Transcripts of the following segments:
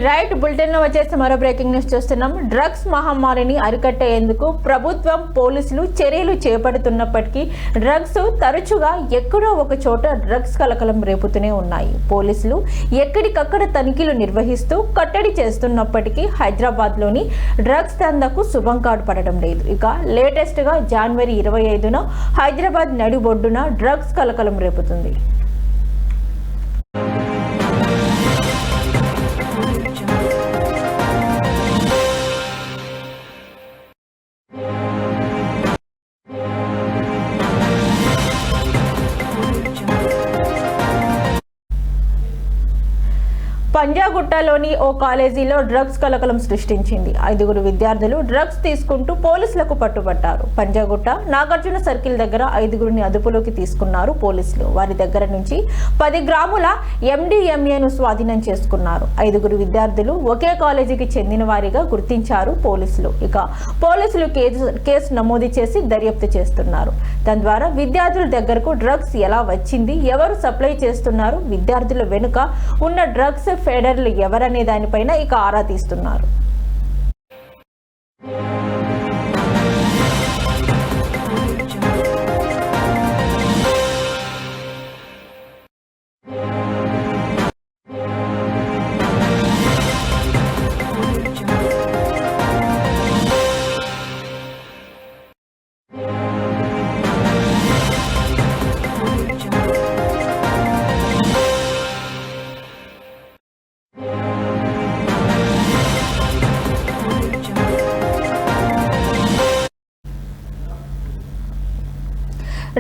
Right bulletin లో వచ్చేసి మరో బ్రేకింగ్ న్యూస్ చూస్తున్నాం. డ్రగ్స్ మహమ్మారిని అరికట్టేందుకు ప్రభుత్వం పోలీసులు చర్యలు చేపడుతున్నప్పటికీ డ్రగ్స్ తరచుగా ఎక్కడో ఒక చోట డ్రగ్స్ కలకలం రేపుతూనే ఉన్నాయి. పోలీసులు ఎక్కడికక్కడ తనిఖీలు నిర్వహిస్తూ కట్టడి చేస్తున్నప్పటికీ హైదరాబాద్ లోని డ్రగ్స్ దందాకు శుభం కార్డు పడడం లేదు. ఇక లేటెస్ట్ గా జనవరి 25న హైదరాబాద్ నడిబొడ్డున డ్రగ్స్ కలకలం రేపుతుంది. పంజాగుట్టలోని ఓ కాలేజీలో డ్రగ్స్ కలకలం సృష్టించింది. 5 విద్యార్థులు డ్రగ్స్ తీసుకుంటూ పోలీసులకు పట్టుబట్టారు. పంజాగుట్ట నాగార్జున సర్కిల్ దగ్గర 5 అదుపులోకి తీసుకున్నారు పోలీసులు. వారి దగ్గర నుంచి 10 గ్రాముల MDMAను స్వాధీనం చేసుకున్నారు. 5 విద్యార్థులు ఒకే కాలేజీకి చెందిన వారిగా గుర్తించారు పోలీసులు. ఇక పోలీసులు కేసు నమోదు చేసి దర్యాప్తు చేస్తున్నారు. దాని ద్వారా విద్యార్థుల దగ్గరకు డ్రగ్స్ ఎలా వచ్చింది, ఎవరు సప్లై చేస్తున్నారు, విద్యార్థుల వెనుక ఉన్న డ్రగ్స్ ఫెడర్లు ఎవరనే దానిపైన ఇక ఆరా తీస్తున్నారు.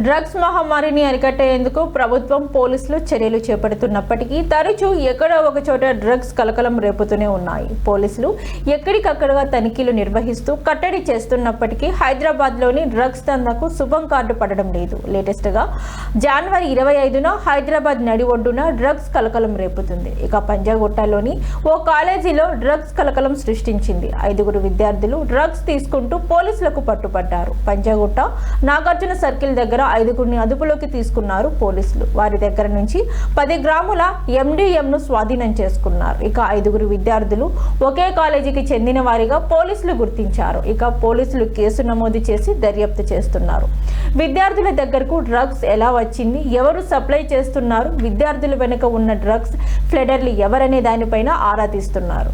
డ్రగ్స్ మహమ్మారిని అరికట్టేందుకు ప్రభుత్వం పోలీసులు చర్యలు చేపడుతున్నప్పటికీ తరచూ ఎక్కడో ఒక చోట డ్రగ్స్ కలకలం రేపుతూనే ఉన్నాయి. పోలీసులు ఎక్కడికక్కడగా తనిఖీలు నిర్వహిస్తూ కట్టడి చేస్తున్నప్పటికీ హైదరాబాద్లోని డ్రగ్స్ దందాకు శుభం కార్డు పడడం లేదు. లేటెస్ట్ గా జనవరి 25న హైదరాబాద్ నడి ఒడ్డున డ్రగ్స్ కలకలం రేపుతుంది. ఇక పంజాగుట్టలోని ఓ కాలేజీలో డ్రగ్స్ కలకలం సృష్టించింది. 5 విద్యార్థులు డ్రగ్స్ తీసుకుంటూ పోలీసులకు పట్టుబడ్డారు. పంజాగుట్ట నాగార్జున సర్కిల్ దగ్గర 5 అదుపులోకి తీసుకున్నారు పోలీసులు. వారి దగ్గర నుంచి 10 గ్రాముల MDMను స్వాధీనం చేసుకున్నారు. ఇక 5 విద్యార్థులు ఒకే కాలేజీకి చెందిన వారిగా పోలీసులు గుర్తించారు. ఇక పోలీసులు కేసు నమోదు చేసి దర్యాప్తు చేస్తున్నారు. విద్యార్థుల దగ్గరకు డ్రగ్స్ ఎలా వచ్చింది, ఎవరు సప్లై చేస్తున్నారు, విద్యార్థుల వెనుక ఉన్న డ్రగ్స్ ఫ్లెడర్లు ఎవరనే దానిపైన ఆరా తీస్తున్నారు.